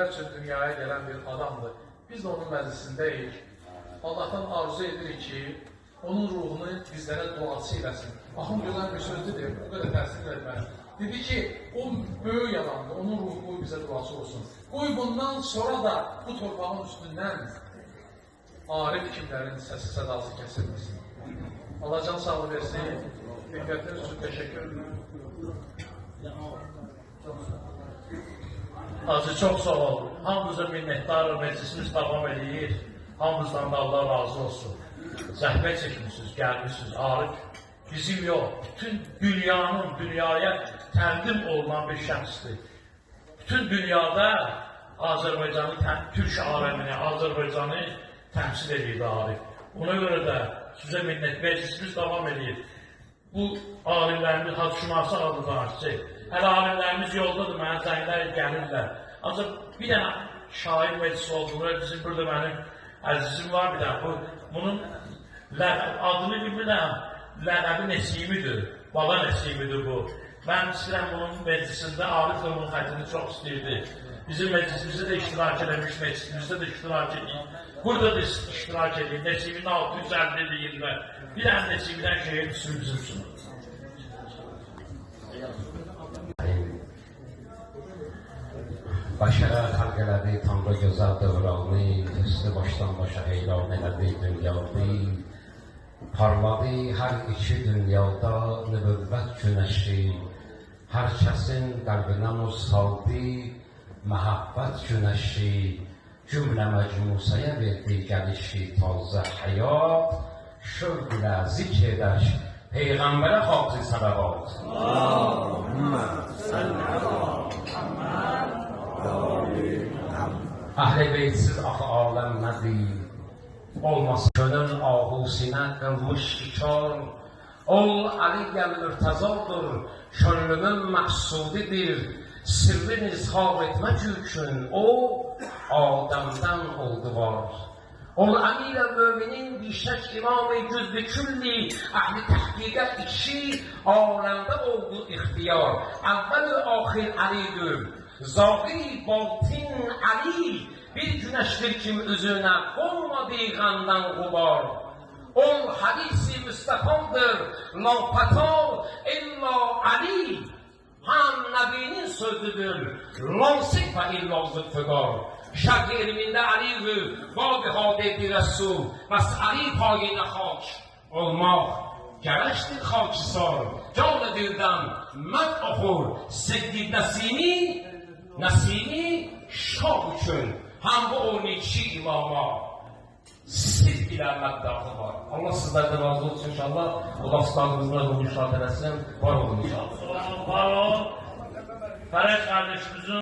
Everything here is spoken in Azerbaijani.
üçün dünyaya gələn bir adamdır. Biz də onun məclisindəyik. Allahdan arzu edirik ki, onun ruhunu bizlərə duası eləsin. Baxın, gözəl bir sözdür deyir, bu qədər təsir etməni. Dedi ki, o böyük adamdır, onun ruhu bizə duası olsun. Qoy bundan sonra da bu torpağın üstündən arif kimlərin səsi sədası kəsilməsin. Allah can sağlığı versin. Diqqətiniz üçün təşəkkür ederim. Hacı, çox sağ olun. Hamınıza minnətdarım, meclisimiz davam edir. Hamınızdan da Allah razı olsun. Zəhmət çəkmişsiniz, gəlmişsiniz. Arif bizim yox, bütün dünyanın, dünyaya təqdim olunan bir şəxsdir. Bütün dünyada Azərbaycanı, Türk aləmini, Azərbaycanı təmsil edirdi Arif. Ona görə də sizə minnət, meclisimiz davam edir. Bu alimlərimiz, Hacı adlı danışacaq. Hələ alimlərimiz yoldadır, mənə zənglər gəlirlər. Ancaq bir dənə şair meclisi olduğunu, bizim burada mənim əzizim var bir dənə. Bunun adını bilmirəm, ləqəbi Nesimidir, baba Nesimidir bu. Mən istəyirəm bunun meclisində Arif onun xəttini çox istəyirdi. Bizim meclisimizdə də iştirak eləmiş, meclisimizdə də iştirak edeyim. Burada da iştirak edeyim. Nesimin 650 ildə bir dənə Nesimidən şehir üstü bizim üçün. Bəşərə xalq elədi, Tanrı gözəl dövralını, testi başdan başa elan elədi dünyada. Parladı hər iki dünyada nübüvvət günəşi, hər kəsin qəlbinə muz saldı, məhəbbət günəşi, cümlə məcmusəyə verdi gəlişi tazə həyat, şövq ilə zikr edək, Peyğəmbərə xalqı sələvat. Allahümmə səllə əla Muhamməd. Əhl-i beytsiz axı aləm nədir? Olmaz gönül ahusinə qılmış şikar. Ol Əliyyəl Mürtəzadır, könlümün məqsudidir. Sirrin izhar etmək üçün o Adəmdən oldu var. Ol Əmir-i Möminin bişək imam-ı cüz-i külli, əhli təhqiqə işi aləmdə oldu ixtiyar. Əvvəl-i axir Əlidir, zahir batin Əli, bir günəşdir kim üzünə qolmadı qəmdən qubar. Ol hadisi müstəqamdır, lafəta illa Əli, həm nəbinin sözüdür, lansik və illa zülfüqar. Şərq ilmində Əlidir, babi hadedi rəsul, bəs Əli payinə xaç olmaq gərəkdir xaçisar. Canı dildən mən oxur, Səddid Nəsimi şah üçün həm bu 12 imama siz ilə məqdağı var. Allah sizlərdən razı olsun inşallah. Allah sizlərdən razı olsun inşallah. Var olun inşallah. Var olun. Fərəz qardaşımızın